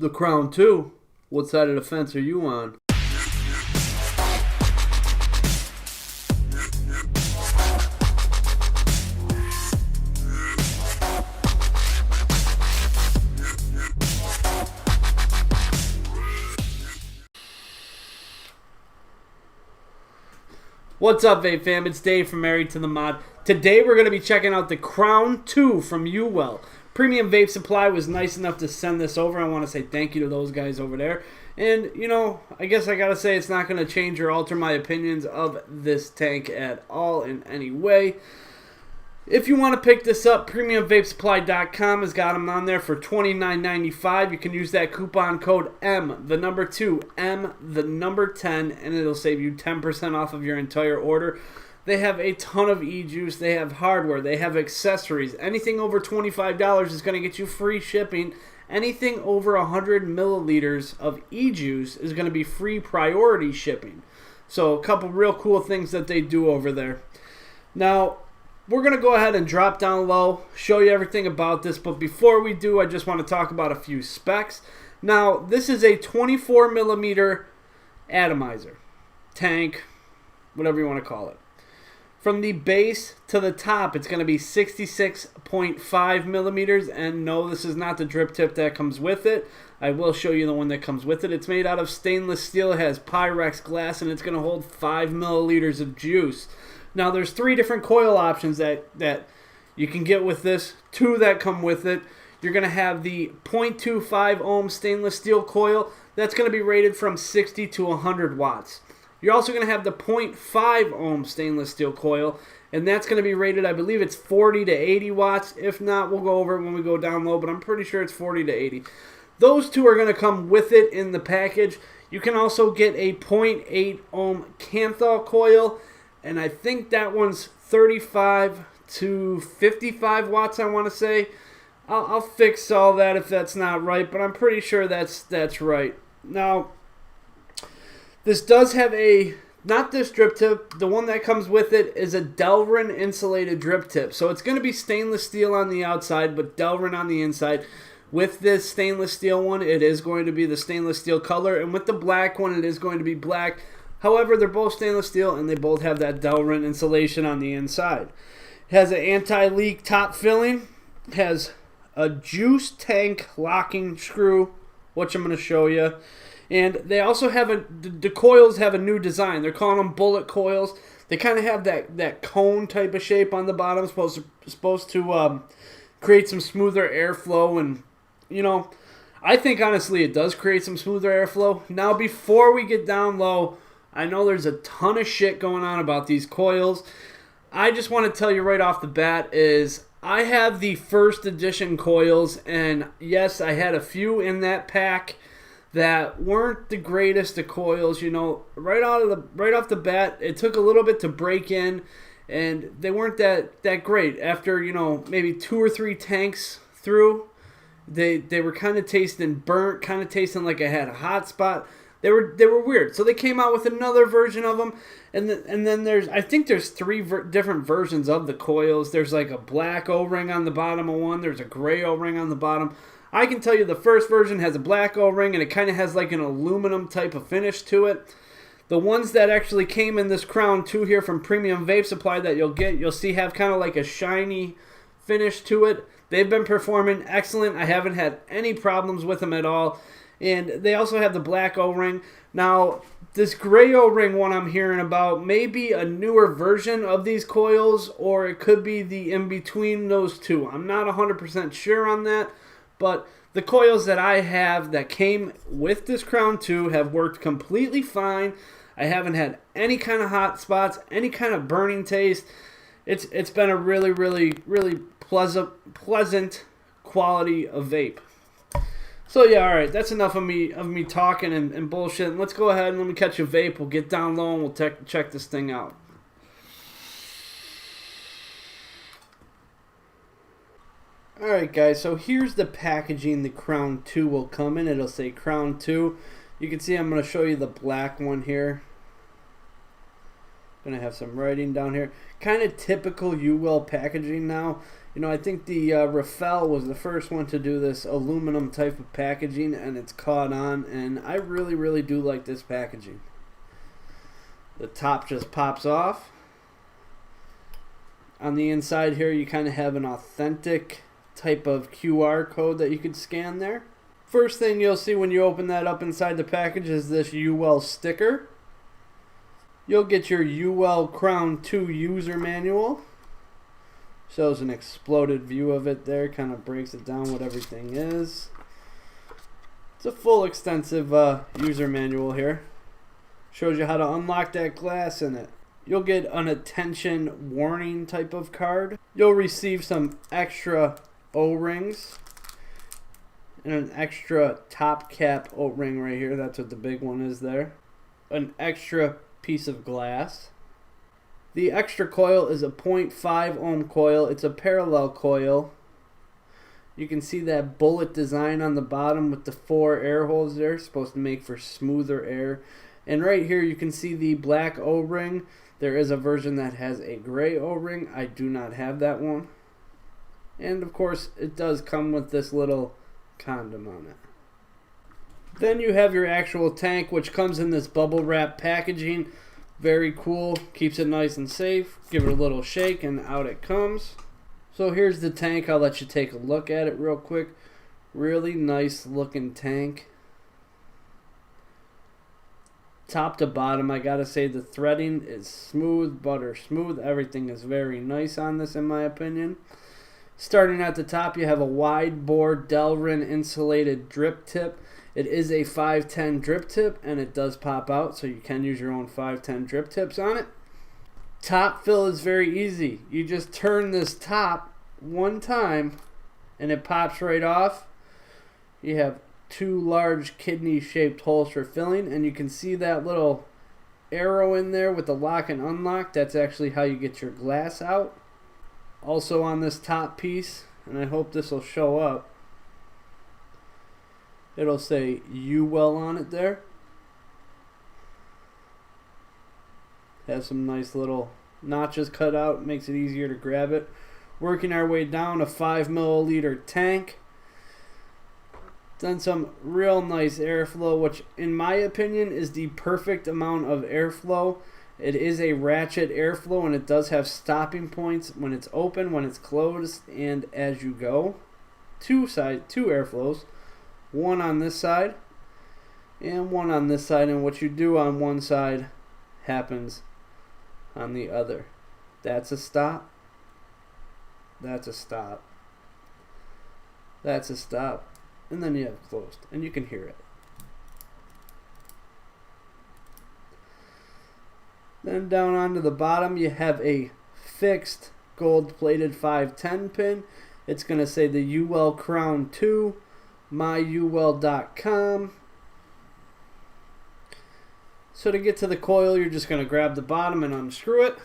The Crown 2. What side of the fence are you on? What's up, vape fam? It's Dave from Married to the Mod. Today we're going to be checking out the Crown 2 from UWELL. Premium Vape Supply was nice enough to send this over. I want to say thank you to those guys over there. And, you know, I guess I got to say it's not going to change or alter my opinions of this tank at all in any way. If you want to pick this up, PremiumVapeSupply.com has got them on there for $29.95. You can use that coupon code M, the number 2, M, the number 10, and it'll save you 10% off of your entire order. They have a ton of e-juice. They have hardware. They have accessories. Anything over $25 is going to get you free shipping. Anything over 100 milliliters of e-juice is going to be free priority shipping. So a couple real cool things that they do over there. Now, we're going to go ahead and drop down low, show you everything about this. But before we do, I just want to talk about a few specs. Now, this is a 24 millimeter atomizer, tank, whatever you want to call it. From the base to the top, it's going to be 66.5 millimeters. And no, this is not the drip tip that comes with it. I will show you the one that comes with it. It's made out of stainless steel. It has Pyrex glass, and it's going to hold 5 milliliters of juice. Now, there's 3 different coil options that you can get with this. 2 that come with it. You're going to have the 0.25 ohm stainless steel coil. That's going to be rated from 60 to 100 watts. You're also going to have the 0.5 ohm stainless steel coil, and that's going to be rated, I believe it's 40 to 80 watts. If not, we'll go over it when we go down low, but I'm pretty sure it's 40 to 80. Those 2 are going to come with it in the package. You can also get a 0.8 ohm Kanthal coil, and I think that one's 35 to 55 watts, I want to say. I'll fix all that if that's not right, but I'm pretty sure that's right. Now, this does have not this drip tip. The one that comes with it is a Delrin insulated drip tip. So it's going to be stainless steel on the outside, but Delrin on the inside. With this stainless steel one, it is going to be the stainless steel color. And with the black one, it is going to be black. However, they're both stainless steel, and they both have that Delrin insulation on the inside. It has an anti-leak top filling. It has a juice tank locking screw, which I'm going to show you. And they also have the coils have a new design. They're calling them bullet coils. They kind of have that cone type of shape on the bottom, supposed to create some smoother airflow. And, you know, I think honestly it does create some smoother airflow. Now, before we get down low, I know there's a ton of shit going on about these coils. I just want to tell you right off the bat is I have the first edition coils, and yes, I had a few in that pack that weren't the greatest of coils. You know, right off the bat, it took a little bit to break in, and they weren't that great. After, you know, maybe 2 or 3 tanks through, they were kind of tasting burnt, kind of tasting like I had a hot spot. They were weird. So they came out with another version of them, and then I think there's 3 different versions of the coils. There's like a black O-ring on the bottom of one. There's a gray O-ring on the bottom. I can tell you the first version has a black O-ring, and it kind of has like an aluminum type of finish to it. The ones that actually came in this Crown 2 here from Premium Vape Supply that you'll see have kind of like a shiny finish to it. They've been performing excellent. I haven't had any problems with them at all. And they also have the black O-ring. Now, this gray O-ring one I'm hearing about may be a newer version of these coils, or it could be the in-between those 2. I'm not 100% sure on that. But the coils that I have that came with this Crown 2 have worked completely fine. I haven't had any kind of hot spots, any kind of burning taste. It's been a really, really, really pleasant quality of vape. So yeah, all right, that's enough of me talking and bullshit. Let's go ahead and let me catch a vape. We'll get down low and we'll check this thing out. Alright guys, so here's the packaging the Crown 2 will come in. It'll say Crown 2. You can see I'm going to show you the black one here. Going to have some writing down here. Kind of typical UWELL packaging now. You know, I think the UWELL was the first one to do this aluminum type of packaging, and it's caught on, and I really, really do like this packaging. The top just pops off. On the inside here, you kind of have an authentic type of QR code that you could scan there. First thing you'll see when you open that up inside the package is this UWELL sticker. You'll get your UWELL Crown 2 user manual. Shows an exploded view of it there, kind of breaks it down what everything is. It's a full extensive user manual here. Shows you how to unlock that glass in it. You'll get an attention warning type of card. You'll receive some extra O-rings and an extra top cap O-ring right here. That's what the big one is there. An extra piece of glass. The extra coil is a 0.5 ohm coil. It's a parallel coil. You can see that bullet design on the bottom with the 4 air holes there. It's supposed to make for smoother air. And right here you can see the black O-ring. There is a version that has a gray O-ring. I do not have that one. And of course it does come with this little condom on it. Then you have your actual tank, which comes in this bubble wrap packaging. Very cool. Keeps it nice and safe. Give it a little shake and out it comes. So here's the tank. I'll let you take a look at it real quick. Really nice looking tank. Top to bottom, I gotta say the threading is smooth, butter smooth. Everything is very nice on this in my opinion. Starting at the top, you have a wide bore Delrin insulated drip tip. It is a 510 drip tip and it does pop out, so you can use your own 510 drip tips on it. Top fill is very easy. You just turn this top one time and it pops right off. You have 2 large kidney shaped holes for filling, and you can see that little arrow in there with the lock and unlock. That's actually how you get your glass out. Also on this top piece, and I hope this will show up, it'll say UWELL on it there. Has some nice little notches cut out, makes it easier to grab it. Working our way down, a 5 milliliter tank. Done some real nice airflow, which in my opinion is the perfect amount of airflow. It is a ratchet airflow and it does have stopping points when it's open, when it's closed, and as you go. Two airflows, one on this side and one on this side, and what you do on one side happens on the other. That's a stop. That's a stop. That's a stop. And then you have closed, and you can hear it. Then down onto the bottom, you have a fixed gold-plated 510 pin. It's going to say the UWELL Crown 2, myuwell.com. So to get to the coil, you're just going to grab the bottom and unscrew it.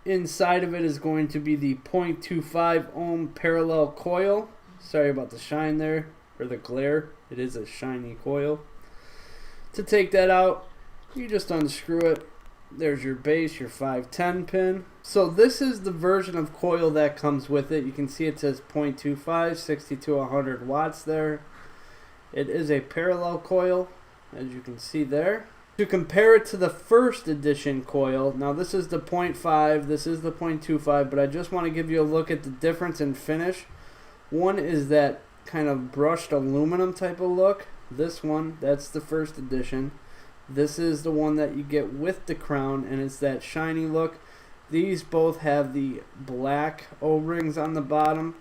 Inside of it is going to be the 0.25 ohm parallel coil. Sorry about the shine there, or the glare. It is a shiny coil. To take that out, you just unscrew it. There's your base, your 510 pin. So this is the version of coil that comes with it. You can see it says 0.25, 60 to 100 watts there. It is a parallel coil, as you can see there. To compare it to the first edition coil, now this is the 0.5, this is the 0.25, but I just want to give you a look at the difference in finish. One is that kind of brushed aluminum type of look. This one, that's the first edition. This is the one that you get with the crown, and it's that shiny look. These both have the black O-rings on the bottom.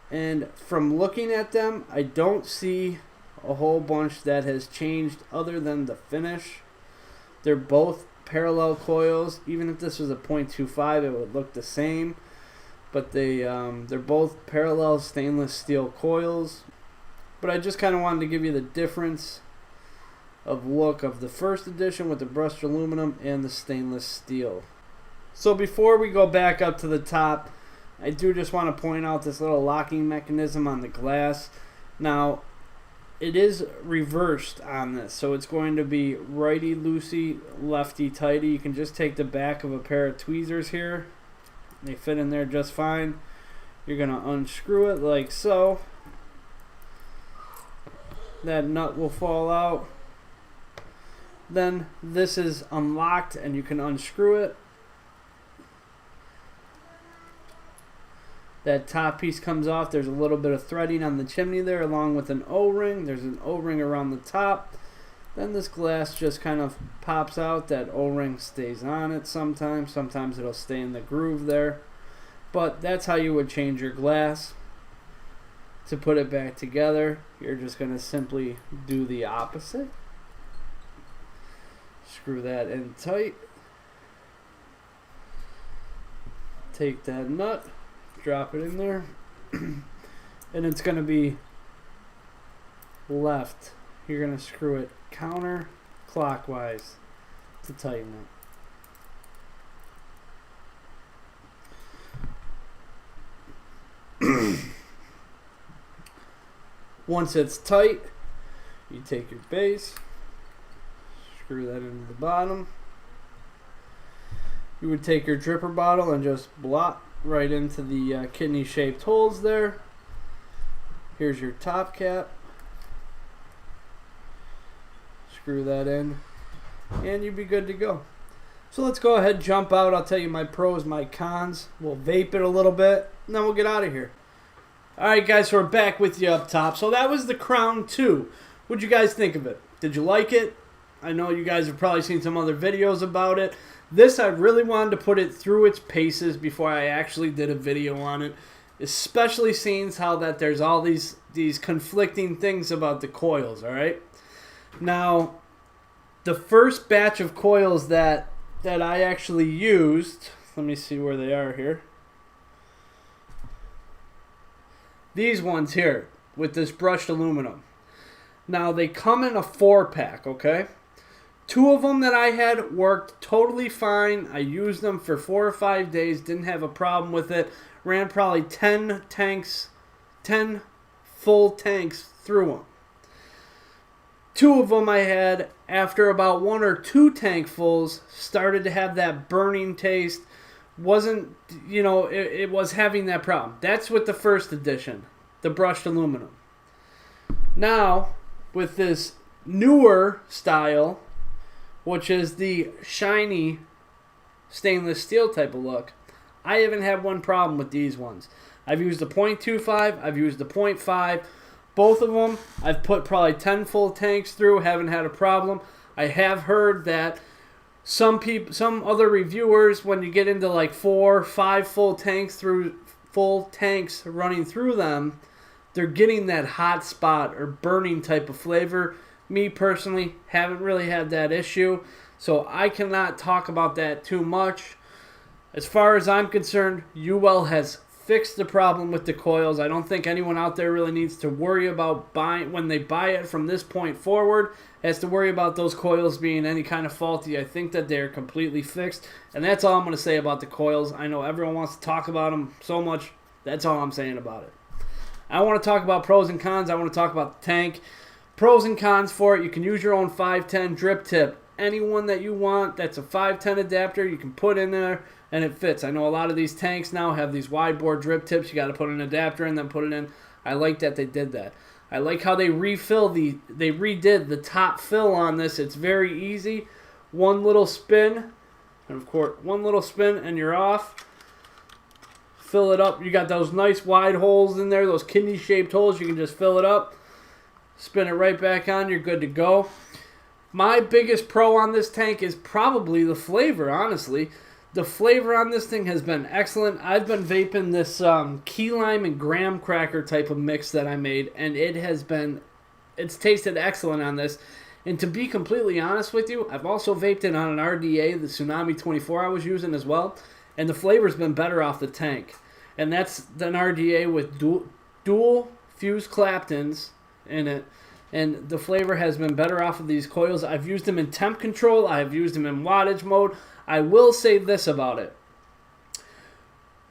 And from looking at them, I don't see a whole bunch that has changed other than the finish. They're both parallel coils. Even if this was a 0.25, it would look the same. But they're both parallel stainless steel coils. But I just kind of wanted to give you the difference of look of the first edition with the brushed aluminum and the stainless steel. So before we go back up to the top, I do just want to point out this little locking mechanism on the glass. Now, it is reversed on this. So it's going to be righty loosey, lefty tighty. You can just take the back of a pair of tweezers here. They fit in there just fine. You're going to unscrew it like so. That nut will fall out. Then this is unlocked and you can unscrew it. That top piece comes off. There's a little bit of threading on the chimney there along with an O-ring. There's an O-ring around the top. Then this glass just kind of pops out. That O-ring stays on it sometimes. Sometimes it'll stay in the groove there. But that's how you would change your glass. To put it back together, you're just going to simply do the opposite. Screw that in tight. Take that nut. Drop it in there, and it's going to be left. You're going to screw it counterclockwise to tighten it. Once it's tight, you take your base, screw that into the bottom. You would take your dripper bottle and just blot right into the kidney shaped holes there. Here's your top cap. Screw that in and you'd be good to go. So let's go ahead and jump out. I'll tell you my pros, my cons. We'll vape it a little bit and then we'll get out of here. Alright guys, so we're back with you up top. So that was the Crown 2. What'd you guys think of it? Did you like it? I know you guys have probably seen some other videos about it. This, I really wanted to put it through its paces before I actually did a video on it. Especially seeing how that there's all these conflicting things about the coils, alright? Now, the first batch of coils that I actually used, let me see where they are here. These ones here, with this brushed aluminum. Now, they come in a 4-pack, okay? 2 of them that I had worked totally fine. I used them for 4 or 5 days. Didn't have a problem with it. Ran probably 10 full tanks through them. 2 of them I had, after about 1 or 2 tankfuls, started to have that burning taste. Wasn't, you know, it was having that problem. That's with the first edition, the brushed aluminum. Now, with this newer style, which is the shiny stainless steel type of look, I haven't had one problem with these ones. I've used the .25, I've used the .5. Both of them, I've put probably 10 full tanks through, haven't had a problem. I have heard that some other reviewers, when you get into like 4, 5 full tanks running through them, they're getting that hot spot or burning type of flavor. Me personally, haven't really had that issue, so I cannot talk about that too much. As far as I'm concerned, UWELL has fixed the problem with the coils. I don't think anyone out there really needs to worry about buying, when they buy it from this point forward, has to worry about those coils being any kind of faulty. I think that they're completely fixed, and that's all I'm going to say about the coils. I know everyone wants to talk about them so much. That's all I'm saying about it. I want to talk about pros and cons. I want to talk about the tank. Pros and cons for it: you can use your own 510 drip tip. Any one that you want that's a 510 adapter, you can put in there and it fits. I know a lot of these tanks now have these wide bore drip tips. You got to put an adapter in, then put it in. I like that they did that. I like how they redid the top fill on this. It's very easy. One little spin, and of course, one little spin and you're off. Fill it up. You got those nice wide holes in there, those kidney shaped holes. You can just fill it up. Spin it right back on, you're good to go. My biggest pro on this tank is probably the flavor, honestly. The flavor on this thing has been excellent. I've been vaping this key lime and graham cracker type of mix that I made, and it's tasted excellent on this. And to be completely honest with you, I've also vaped it on an RDA, the Tsunami 24 I was using as well, and the flavor's been better off the tank. And that's an RDA with dual fused Claptons in it, and the flavor has been better off of these coils. I've used them in temp control. I've used them in wattage mode. I will say this about it.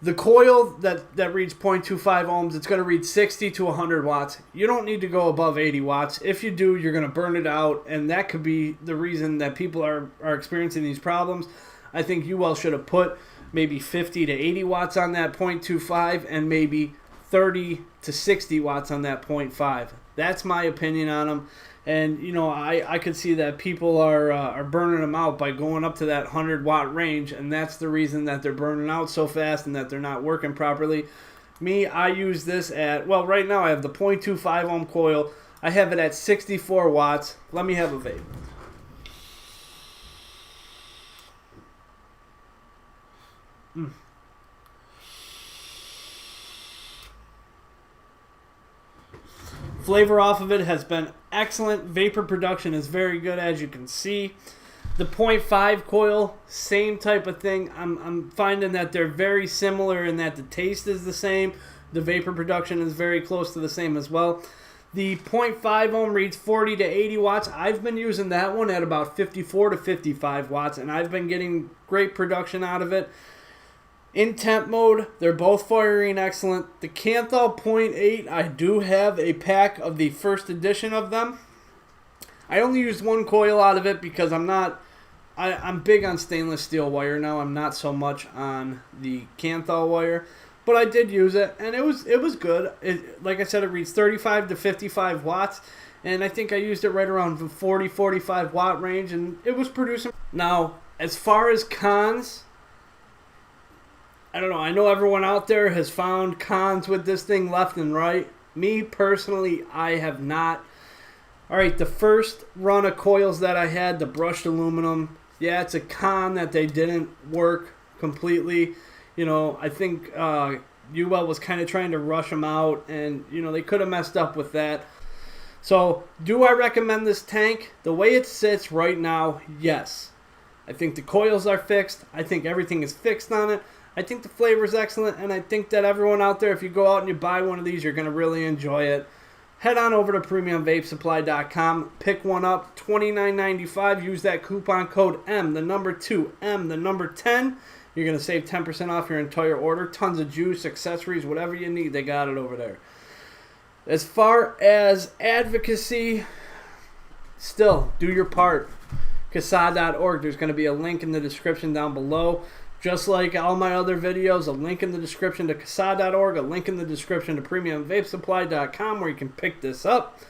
The coil that reads 0.25 ohms, it's going to read 60 to 100 watts. You don't need to go above 80 watts. If you do, you're going to burn it out, and that could be the reason that people are experiencing these problems. I think UWELL should have put maybe 50 to 80 watts on that 0.25 and maybe 30 to 60 watts on that 0.5. That's my opinion on them. And, you know, I could see that people are burning them out by going up to that 100-watt range, and that's the reason that they're burning out so fast and that they're not working properly. Me, I use this at, well, right now I have the 0.25 ohm coil. I have it at 64 watts. Let me have a vape. Flavor off of it has been excellent. Vapor production is very good, as you can see. The 0.5 coil, same type of thing. I'm finding that they're very similar in that the taste is the same. The vapor production is very close to the same as well. The 0.5 ohm reads 40 to 80 watts. I've been using that one at about 54 to 55 watts, and I've been getting great production out of it. In temp mode, they're both firing excellent. The Kanthal 0.8, I do have a pack of the first edition of them. I only used one coil out of it because I'm big on stainless steel wire now. I'm not so much on the Kanthal wire, but I did use it, and it was good. Like I said, it reads 35 to 55 watts, and I think I used it right around the 40-45 watt range, and it was producing. Now, as far as cons, I don't know. I know everyone out there has found cons with this thing left and right. Me, personally, I have not. All right, the first run of coils that I had, the brushed aluminum, yeah, it's a con that they didn't work completely. You know, I think UWELL was kind of trying to rush them out, and, you know, they could have messed up with that. So, do I recommend this tank? The way it sits right now, yes. I think the coils are fixed. I think everything is fixed on it. I think the flavor is excellent, and I think that everyone out there, if you go out and you buy one of these, you're going to really enjoy it. Head on over to premiumvapesupply.com, pick one up, $29.95. Use that coupon code M, the number 2, M, the number 10. You're going to save 10% off your entire order. Tons of juice, accessories, whatever you need, they got it over there. As far as advocacy, still, do your part. CASA.org, there's going to be a link in the description down below. Just like all my other videos, a link in the description to CASA.org, a link in the description to PremiumVapeSupply.com where you can pick this up.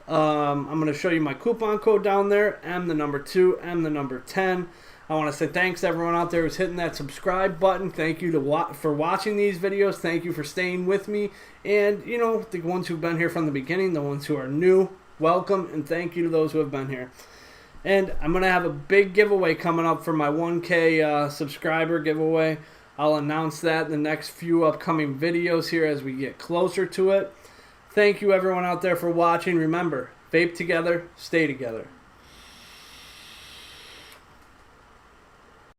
I'm going to show you my coupon code down there, M the number 2, M the number 10. I want to say thanks to everyone out there who's hitting that subscribe button. Thank you for watching these videos. Thank you for staying with me. And, you know, the ones who've been here from the beginning, the ones who are new, welcome, and thank you to those who have been here. And I'm going to have a big giveaway coming up for my 1K subscriber giveaway. I'll announce that in the next few upcoming videos here as we get closer to it. Thank you everyone out there for watching. Remember, vape together, stay together.